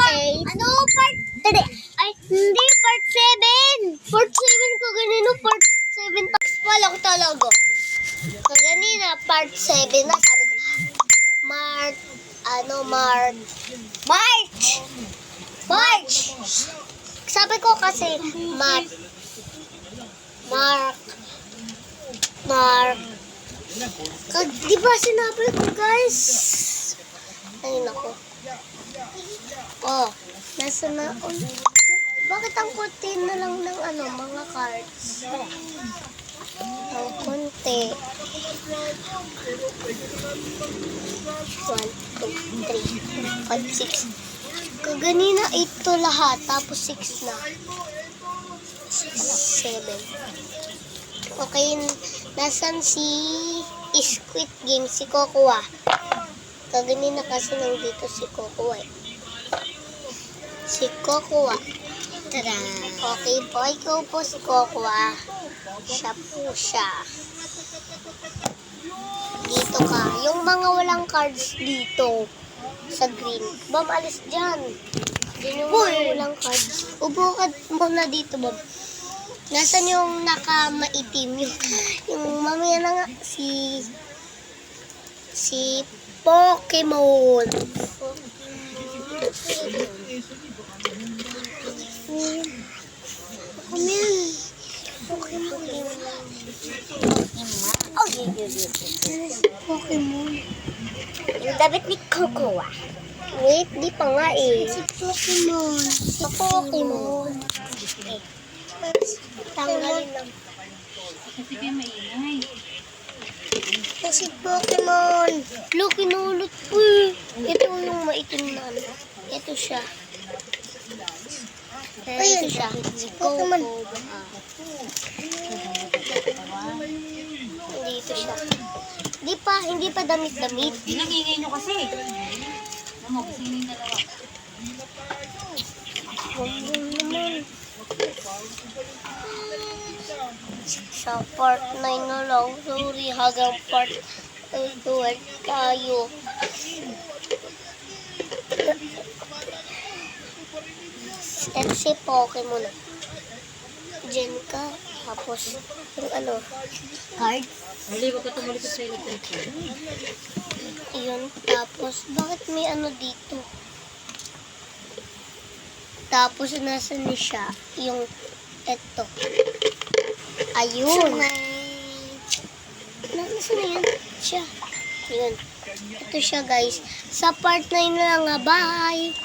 8. Ano? Part 3. Ay, hindi. Part 7. Part 7 ko ganino. Part 7 tax pala ko talaga. Kaganina, part 7 na. Sabi ko, March. Sabi ko kasi, Di ba sinabi ko, guys? Ay, naku. Oh, nasa na, bakit ang konti na lang ng mga cards? Ang konti. 1, 2, 3, 4, 5, 6. Kaganina 8 to lahat, tapos 6 na. 6, 7. Okay, nasan si Squid Game, si Cocoa? Kaganina kasi nandito si Cocoa eh. Si Cocoa. Tada! Okay po, ikaw po si Cocoa. Siya po siya. Dito ka. Yung mga walang cards dito sa green. Bam, alis dyan. Diyan yung mga walang cards. Upo ka muna dito, Bam. Nasaan yung nakamaitim? Yung mamaya na nga, si Pokemon. Pokemon. Yung damit ni Cocoa. Wait, di pa nga eh. Si Pokemon. Tanggalin lang. Si Pokemon. Look, kinulot po. Ito yung maitim na ano. Ito siya. Ito siya. Si Pokemon. Dito siya. Hindi pa damit-damit. Pinagingay nyo kasi. Ano, kasi yung dalawa. Naman. Sa part 9 na lang. Sorry, hanggang part 12 tayo. Ito si Pokemon. Diyan ka. Tapos, yung card. Hindi, wag ka tumulikot sa electric. Yun. Tapos, bakit may dito? Tapos, nasa ni siya? Yung, eto. Ayun. Nasa na yan? Siya. Yun. Ito siya, guys. Sa part 9 na lang nga. Bye!